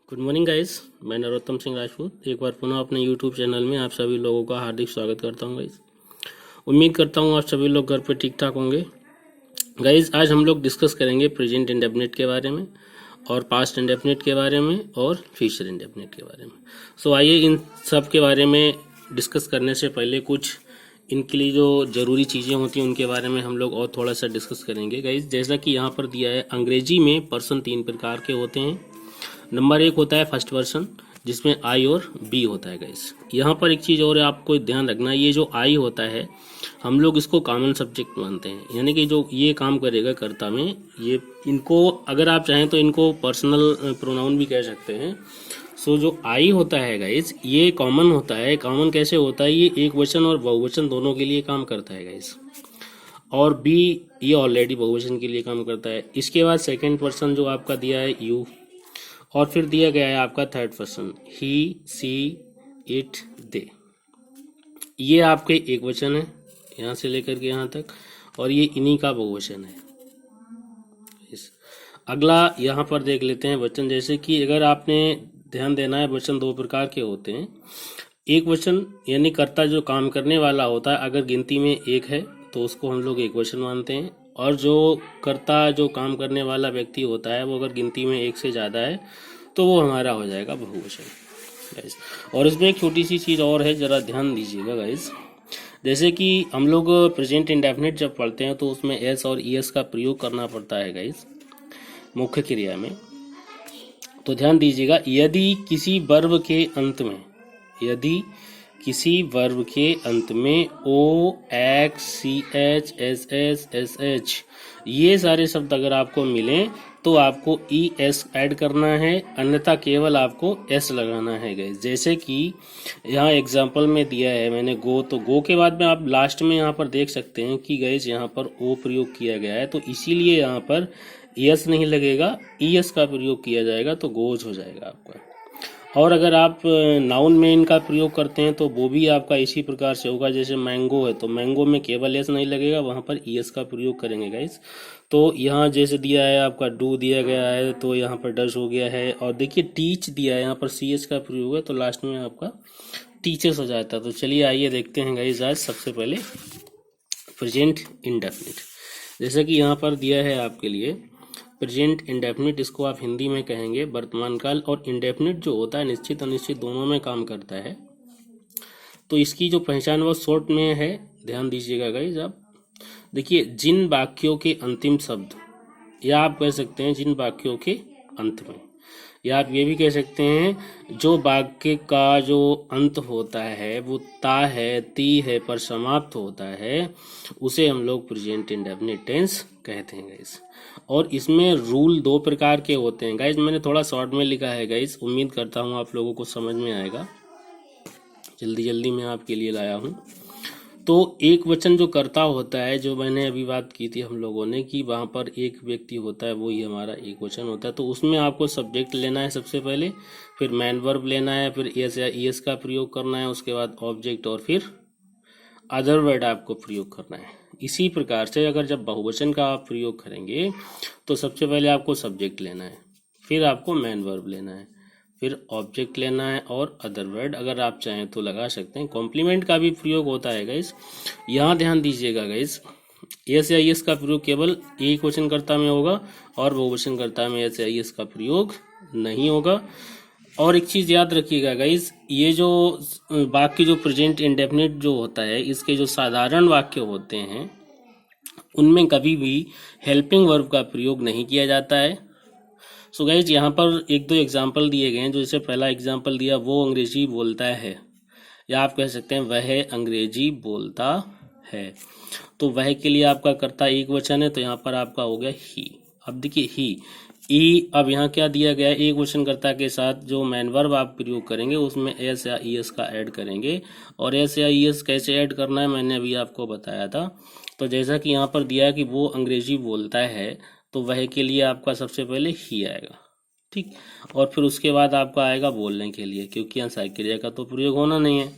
Good morning guys, मैं नरोत्तम सिंह राजपूत एक बार पुनः अपने यूट्यूब चैनल में आप सभी लोगों का हार्दिक स्वागत करता हूं गाइस। उम्मीद करता हूं आप सभी लोग घर पे ठीक ठाक होंगे। गाइस, आज हम लोग डिस्कस करेंगे प्रेजेंट इंडेफिनिट के बारे में और पास्ट इंडेफिनिट के बारे में और फ्यूचर इंडेफिनिट के बारे में। सो आइए इन सब के बारे में डिस्कस करने से पहले कुछ इनके लिए जो ज़रूरी चीज़ें होती हैं उनके बारे में हम लोग और थोड़ा सा डिस्कस करेंगे गाइस। जैसा कि यहाँ पर दिया है, अंग्रेजी में पर्सन 3 प्रकार के होते हैं। नंबर 1 होता है फर्स्ट पर्सन, जिसमें आई और बी होता है गाइस। यहाँ पर एक चीज़ और आपको ध्यान रखना, ये जो आई होता है हम लोग इसको कॉमन सब्जेक्ट मानते हैं, यानी कि जो ये काम करेगा कर्ता में, ये इनको अगर आप चाहें तो इनको पर्सनल प्रोनाउन भी कह सकते हैं। सो जो आई होता है गाइस, ये कॉमन होता है। कॉमन कैसे होता है? ये एक वचन और बहुवचन दोनों के लिए काम करता है गाइस। और बी ये ऑलरेडी बहुवचन के लिए काम करता है। इसके बाद सेकंड पर्सन जो आपका दिया है यू, और फिर दिया गया है आपका third person he, she, it, they. ये आपके एक वचन है यहाँ से लेकर के यहाँ तक, और ये इन्हीं का बहुवचन है। अगला यहाँ पर देख लेते हैं वचन। जैसे कि अगर आपने ध्यान देना है, वचन 2 प्रकार के होते हैं। एक वचन यानी कर्ता जो काम करने वाला होता है, अगर गिनती में 1 है तो उसको हम लोग एक वचन मानते हैं। और जो कर्ता जो काम करने वाला व्यक्ति होता है, वो अगर गिनती में 1 से ज़्यादा है तो वो हमारा हो जाएगा बहुवचन गाइस। और इसमें एक छोटी सी चीज़ और है, ज़रा ध्यान दीजिएगा गाइस। जैसे कि हम लोग प्रेजेंट इंडेफिनिट जब पढ़ते हैं तो उसमें एस और ईएस का प्रयोग करना पड़ता है गाइस मुख्य क्रिया में। तो ध्यान दीजिएगा, यदि किसी वर्ब के अंत में, यदि किसी वर्ब के अंत में O, X, C H, S S, S H ये सारे शब्द अगर आपको मिलें तो आपको ई एस ऐड करना है, अन्यथा केवल आपको एस लगाना है गाइस। जैसे कि यहाँ एग्जाम्पल में दिया है मैंने गो, तो गो के बाद में आप लास्ट में यहाँ पर देख सकते हैं कि गाइस यहाँ पर ओ प्रयोग किया गया है, तो इसीलिए यहाँ पर एस नहीं लगेगा, ई एस का प्रयोग किया जाएगा, तो गोज हो जाएगा आपका। और अगर आप नाउन में इनका प्रयोग करते हैं तो वो भी आपका इसी प्रकार से होगा। जैसे मैंगो है तो मैंगो में केवल एस नहीं लगेगा, वहाँ पर ई एस का प्रयोग करेंगे गाइस। तो यहाँ जैसे दिया है आपका डू दिया गया है, तो यहाँ पर डस हो गया है। और देखिए टीच दिया है, यहाँ पर सी एच का प्रयोग है, तो लास्ट में आपका टीचर्स हो जाता है। तो चलिए आइए देखते हैं गाइस आज सबसे पहले प्रेजेंट इंडेफिनिट। जैसे कि यहाँ पर दिया है आपके लिए प्रेजेंट इंडेफिनिट, इसको आप हिंदी में कहेंगे वर्तमान काल। और इंडेफिनिट जो होता है निश्चित अनिश्चित दोनों में काम करता है। तो इसकी जो पहचान वो शॉर्ट में है, ध्यान दीजिएगा गाइस। आप देखिए, जिन वाक्यों के अंतिम शब्द, या आप कह सकते हैं जिन वाक्यों के अंत में, या आप ये भी कह सकते हैं जो वाक्य का जो अंत होता है वो ता है, ती है पर समाप्त होता है, उसे हम लोग प्रेजेंट इंडेफिनिट टेंस कहते हैं गाइस। और इसमें रूल 2 प्रकार के होते हैं गाइस। मैंने थोड़ा शॉर्ट में लिखा है गाइस, उम्मीद करता हूँ आप लोगों को समझ में आएगा, जल्दी जल्दी मैं आपके लिए लाया हूँ। तो एक वचन जो कर्ता होता है, जो मैंने अभी बात की थी हम लोगों ने कि वहाँ पर एक व्यक्ति होता है, वो ही हमारा एक वचन होता है। तो उसमें आपको सब्जेक्ट लेना है सबसे पहले, फिर मैन वर्ब लेना है, फिर एस या ईएस का प्रयोग करना है, उसके बाद ऑब्जेक्ट, और फिर अदर वर्ड आपको प्रयोग करना है। इसी प्रकार से अगर जब बहुवचन का आप प्रयोग करेंगे तो सबसे पहले आपको सब्जेक्ट लेना है, फिर आपको मैन वर्ब लेना है, फिर ऑब्जेक्ट लेना है, और अदर वर्ड अगर आप चाहें तो लगा सकते हैं। कॉम्प्लीमेंट का भी प्रयोग होता है गाइस। यहाँ ध्यान दीजिएगा गाइस, एस या एस का प्रयोग केवल एक वचन कर्ता में होगा और बहुवचन कर्ता में एस या एस का प्रयोग नहीं होगा। और एक चीज़ याद रखिएगा गाइस, ये जो वाक्य जो प्रेजेंट इंडेफिनिट जो होता है, इसके जो साधारण वाक्य होते हैं उनमें कभी भी हेल्पिंग वर्ब का प्रयोग नहीं किया जाता है। सो गाइज, यहाँ पर 1-2 एग्जाम्पल दिए गए हैं। जो जैसे पहला एग्जाम्पल दिया, वो अंग्रेजी बोलता है, या आप कह सकते हैं वह अंग्रेजी बोलता है। तो वह के लिए आपका कर्ता एक वचन है, तो यहाँ पर आपका हो गया ही। अब देखिए ही ई, अब यहाँ क्या दिया गया है, एक वचन कर्ता के साथ जो मैन वर्ब आप प्रयोग करेंगे उसमें एस या ई एस का ऐड करेंगे। और एस या ई एस कैसे ऐड करना है मैंने अभी आपको बताया था। तो जैसा कि यहाँ पर दिया है कि वो अंग्रेजी बोलता है, तो वह के लिए आपका सबसे पहले ही आएगा, ठीक। और फिर उसके बाद आपका आएगा बोलने के लिए, क्योंकि यहाँ सहायक क्रिया का तो प्रयोग होना नहीं है,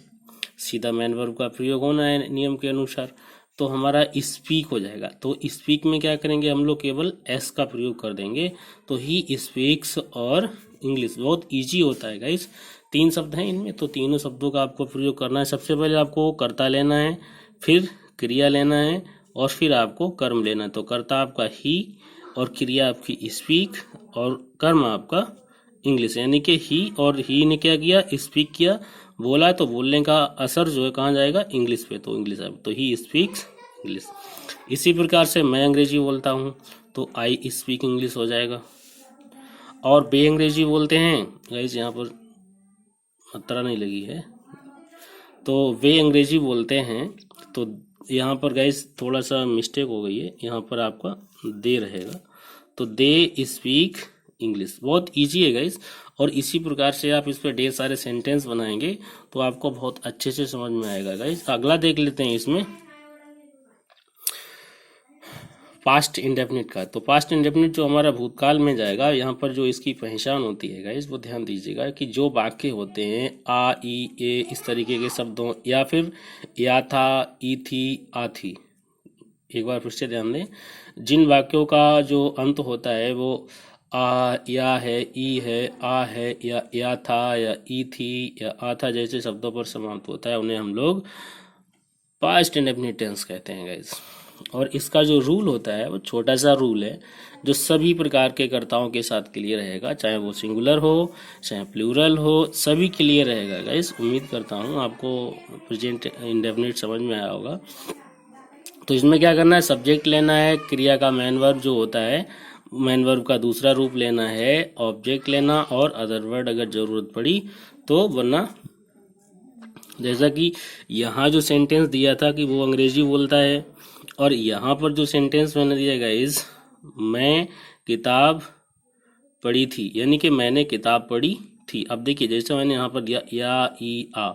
सीधा मैन वर्ब का प्रयोग होना है नियम के अनुसार। तो हमारा स्पीक हो जाएगा। तो स्पीक में क्या करेंगे हम लोग, केवल एस का प्रयोग कर देंगे, तो ही स्पीक्स और इंग्लिश। बहुत इजी होता है गाइस। 3 शब्द हैं इनमें, तो तीनों शब्दों का आपको प्रयोग करना है। सबसे पहले आपको कर्ता लेना है, फिर क्रिया लेना है और फिर आपको कर्म लेना है। तो कर्ता आपका ही और क्रिया आपकी स्पीक और कर्म आपका इंग्लिश, यानी कि ही, और ही ने क्या किया, स्पीक किया, बोला, तो बोलने का असर जो है कहाँ जाएगा, इंग्लिश पे, तो इंग्लिश है, तो ही स्पीक्स इंग्लिश। इसी प्रकार से मैं अंग्रेजी बोलता हूँ तो आई स्पीक इंग्लिश हो जाएगा। और वे अंग्रेजी बोलते हैं गाइस, यहाँ पर मात्रा नहीं लगी है, तो वे अंग्रेजी बोलते हैं, तो यहाँ पर गाइस थोड़ा सा मिस्टेक हो गई है, यहाँ पर आपका दे रहेगा, तो दे स्पीक इंग्लिश। बहुत इजी है गाइस, और इसी प्रकार से आप इस पर ढेर सारे सेंटेंस बनाएंगे तो आपको बहुत अच्छे से समझ में आएगा गाइस। अगला देख लेते हैं इसमें पास्ट इंडेफिनिट का। तो पास्ट इंडेफिनिट जो हमारा भूतकाल में जाएगा, यहाँ पर जो इसकी पहचान होती है गाइस, वो ध्यान दीजिएगा कि जो वाक्य होते हैं आ, ई, ए, इस तरीके के शब्दों, या फिर या था, ई थी, आ थी, एक बार फिर से ध्यान दें, जिन वाक्यों का जो अंत होता है वो आ, या है, ई है, आ है, या था, या ई थी, या आ था जैसे शब्दों पर समाप्त होता है, उन्हें हम लोग पास्ट इंडेफिनिट टेंस कहते हैं गाइस। और इसका जो रूल होता है वो छोटा सा रूल है, जो सभी प्रकार के कर्ताओं के साथ क्लियर रहेगा, चाहे वो सिंगुलर हो चाहे प्लूरल हो, सभी क्लियर रहेगा गाइस। उम्मीद करता हूँ आपको प्रेजेंट इंडेफिनिट समझ में आया होगा। तो इसमें क्या करना है, सब्जेक्ट लेना है, क्रिया का मेन वर्ब जो होता है, मेन वर्ब का दूसरा रूप लेना है, ऑब्जेक्ट लेना, और अदर वर्ड अगर जरूरत पड़ी तो, वरना जैसा कि यहाँ जो सेंटेंस दिया था कि वो अंग्रेजी बोलता है, और यहाँ पर जो सेंटेंस मैंने दिया गाइस, मैं किताब पढ़ी थी, यानी कि मैंने किताब पढ़ी थी। अब देखिए जैसे मैंने यहाँ पर दिया या, ई, आ,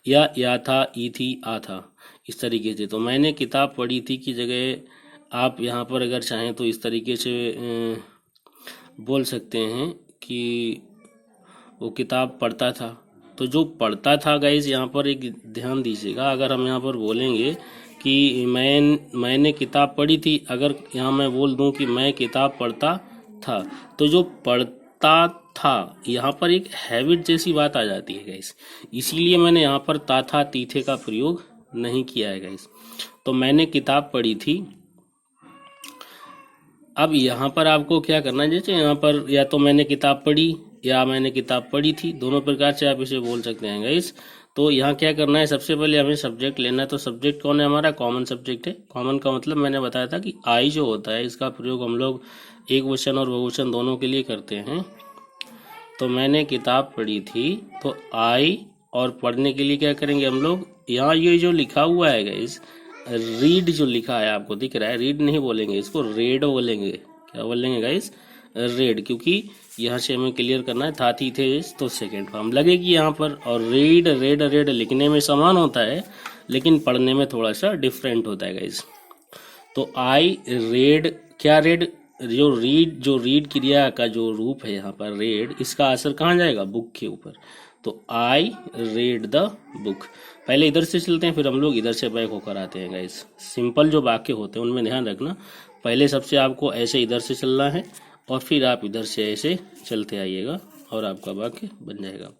या था, ई थी, आ था, इस तरीके से, तो मैंने किताब पढ़ी थी की जगह आप यहाँ पर अगर चाहें तो इस तरीके से बोल सकते हैं कि वो किताब पढ़ता था। तो जो पढ़ता था गाइस, यहाँ पर एक ध्यान दीजिएगा, अगर हम यहाँ पर बोलेंगे कि मैंने किताब पढ़ी थी, अगर यहाँ मैं बोल दूं कि मैं किताब पढ़ता था, तो जो पढ़ता था यहाँ पर एक हैबिट जैसी बात आ जाती है गाइस, इसीलिए मैंने यहाँ पर ता, था, तीथे का प्रयोग नहीं किया है गाइस। तो मैंने किताब पढ़ी थी। अब यहाँ पर आपको क्या करना है, जैसे यहाँ पर या तो मैंने किताब पढ़ी या मैंने किताब पढ़ी थी, दोनों प्रकार से आप इसे बोल सकते हैं गाइस। तो यहाँ क्या करना है, सबसे पहले हमें सब्जेक्ट लेना है। तो सब्जेक्ट कौन है, हमारा कॉमन सब्जेक्ट है। कॉमन का मतलब मैंने बताया था कि आई जो होता है, इसका प्रयोग हम लोग एक वचन और बहुवचन दोनों के लिए करते हैं। तो मैंने किताब पढ़ी थी, तो आई, और पढ़ने के लिए क्या करेंगे हम लोग, यहाँ ये जो लिखा हुआ है गाइस, रीड जो लिखा है आपको दिख रहा है, रीड नहीं बोलेंगे इसको, रेड बोलेंगे। क्या बोलेंगे गाइस, रेड, क्योंकि यहाँ से हमें क्लियर करना है था, थी, थे, तो सेकेंड फॉर्म लगेगी यहाँ पर। और रीड, रेड, रेड लिखने में समान होता है लेकिन पढ़ने में थोड़ा सा डिफरेंट होता है गाइस। तो आई रेड, क्या रेड, जो रीड क्रिया का जो रूप है यहाँ पर रेड, इसका असर कहाँ जाएगा, बुक के ऊपर। तो आई रेड द बुक। पहले इधर से चलते हैं, फिर हम लोग इधर से बैक होकर आते हैं गाइस। सिंपल जो वाक्य होते हैं उनमें ध्यान रखना, पहले सबसे आपको ऐसे इधर से चलना है और फिर आप इधर से ऐसे चलते आइएगा और आपका वाक्य बन जाएगा।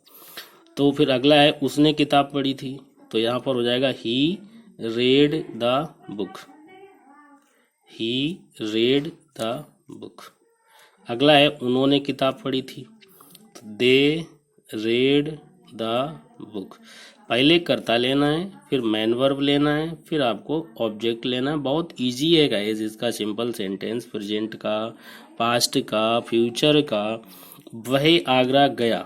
तो फिर अगला है उसने किताब पढ़ी थी, तो यहाँ पर हो जाएगा he read the book, he read the book. अगला है उन्होंने किताब पढ़ी थी, तो दे रेड द बुक। पहले कर्ता लेना है, फिर मैन वर्ब लेना है, फिर आपको ऑब्जेक्ट लेना है। बहुत इजी है गाइस इसका सिंपल सेंटेंस, प्रेजेंट का, पास्ट का, फ्यूचर का। वह आगरा गया,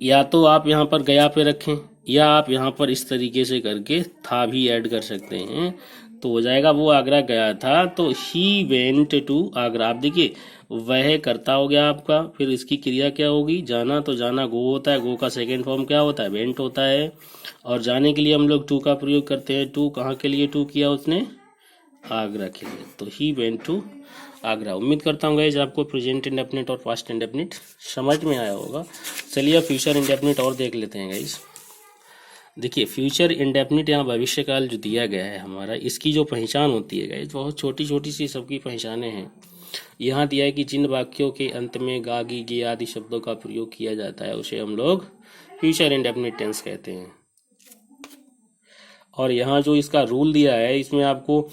या तो आप यहाँ पर गया पे रखें, या आप यहाँ पर इस तरीके से करके था भी ऐड कर सकते हैं, तो हो जाएगा वो आगरा गया था। तो ही वेंट टू आगरा। आप देखिए वह करता हो गया आपका, फिर इसकी क्रिया क्या होगी, जाना, तो जाना गो होता है, गो का सेकेंड फॉर्म क्या होता है, वेंट होता है। और जाने के लिए हम लोग टू का प्रयोग करते हैं। टू कहाँ के लिए टू किया उसने, आगरा के लिए, तो ही वेंट टू आगरा। उम्मीद करता हूँ गाइस आपको प्रेजेंट इंडेफिनिट और पास्ट इंडेफिनिट समझ में आया होगा। चलिए फ्यूचर इंडेफिनिट और देख लेते हैं गाइस। देखिए फ्यूचर इंडेफिनिट यहाँ भविष्यकाल जो दिया गया है हमारा, इसकी जो पहचान होती है गाइस, बहुत छोटी छोटी सी सबकी पहचानें हैं। यहाँ दिया है कि जिन वाक्यों के अंत में गा गी गे आदि शब्दों का प्रयोग किया जाता है उसे हम लोग फ्यूचर इंडेफिनिट टेंस कहते हैं। और यहाँ जो इसका रूल दिया है, इसमें आपको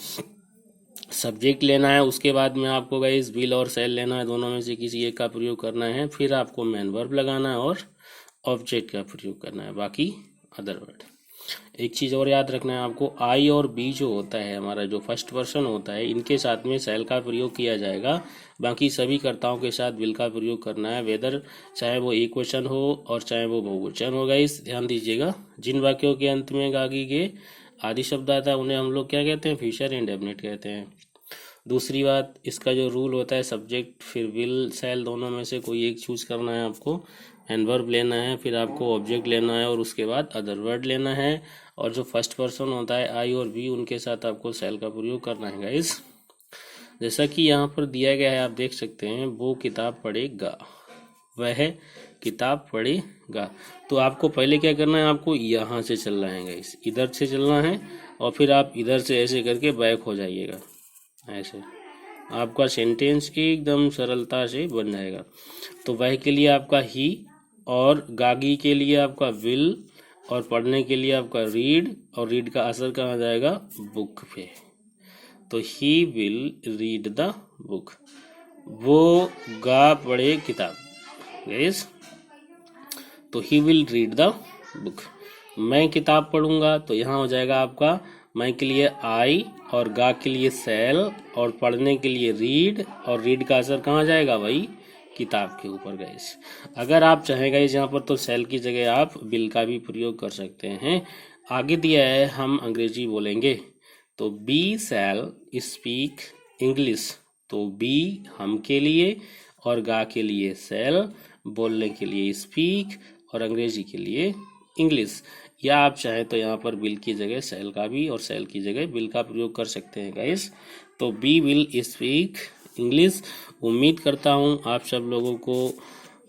सब्जेक्ट लेना है, उसके बाद में आपको गाइस विल और शैल लेना है, दोनों में से किसी एक का प्रयोग करना है, फिर आपको मेन वर्ब लगाना है और ऑब्जेक्ट का प्रयोग करना है, बाकी अदर वर्ड। एक चीज़ और याद रखना है आपको, आई और बी जो होता है हमारा जो फर्स्ट पर्सन होता है, इनके साथ में शैल का प्रयोग किया जाएगा, बाकी सभी कर्ताओं के साथ विल का प्रयोग करना है, वेदर चाहे वो एक वचन हो और चाहे वो बहुवचन हो। गाइस ध्यान दीजिएगा, जिन वाक्यों के अंत में गागी गे आदि शब्द आता है उन्हें हम लोग क्या कहते हैं, फ्यूचर इंडेफिनिट कहते हैं। दूसरी बात, इसका जो रूल होता है सब्जेक्ट फिर विल शैल दोनों में से कोई एक चूज करना है आपको, एंड वर्ब लेना है, फिर आपको ऑब्जेक्ट लेना है और उसके बाद अदर वर्ड लेना है। और जो फर्स्ट पर्सन होता है आई और बी, उनके साथ आपको शैल का प्रयोग करना है। गाइस जैसा कि यहाँ पर दिया गया है आप देख सकते हैं, वो किताब पढ़ेगा, वह किताब पढ़ेगा। तो आपको पहले क्या करना है, आपको यहाँ से चलना है गाइस, इधर से चलना है और फिर आप इधर से ऐसे करके बैक हो जाइएगा, ऐसे आपका सेंटेंस एकदम सरलता से बन जाएगा। तो वह के लिए आपका ही, और गागी के लिए आपका विल, और पढ़ने के लिए आपका रीड, और रीड का असर कहाँ जाएगा, बुक पे। तो he will read the book, वो गा पढ़े किताब। यस, तो he will read the book. मैं किताब पढ़ूंगा, तो यहाँ हो जाएगा आपका मैं के लिए आई, और गा के लिए शैल, और पढ़ने के लिए रीड, और रीड का असर कहाँ जाएगा भाई, किताब के ऊपर। गाइस अगर आप चाहें गाइस यहाँ पर, तो शैल की जगह आप विल का भी प्रयोग कर सकते हैं। आगे दिया है हम अंग्रेजी बोलेंगे, तो बी शैल स्पीक इंग्लिश, तो बी हम के लिए और गा के लिए शैल, बोलने के लिए स्पीक और अंग्रेजी के लिए इंग्लिश। या आप चाहे तो यहाँ पर विल की जगह शैल का भी और शैल की जगह विल का प्रयोग कर सकते हैं गाइस। तो बी विल स्पीक इंग्लिश। उम्मीद करता हूँ आप सब लोगों को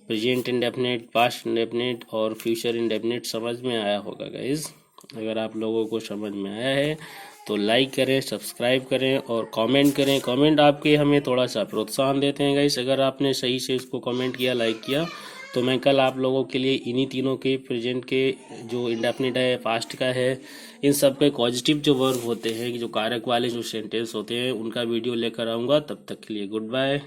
प्रेजेंट इंडेफिनिट, पास्ट इंडेफिनिट और फ्यूचर इंडेफिनिट समझ में आया होगा गाइस। अगर आप लोगों को समझ में आया है तो लाइक करें, सब्सक्राइब करें और कमेंट करें। कमेंट आपके हमें थोड़ा सा प्रोत्साहन देते हैं गाइस। अगर आपने सही से इसको कमेंट किया, लाइक किया, तो मैं कल आप लोगों के लिए इन्हीं तीनों के प्रेजेंट के जो इंडेफिनिट है, पास्ट का है, इन सब के पॉजिटिव जो वर्ब होते हैं, जो कारक वाले जो सेंटेंस होते हैं, उनका वीडियो लेकर आऊँगा। तब तक के लिए गुड बाय।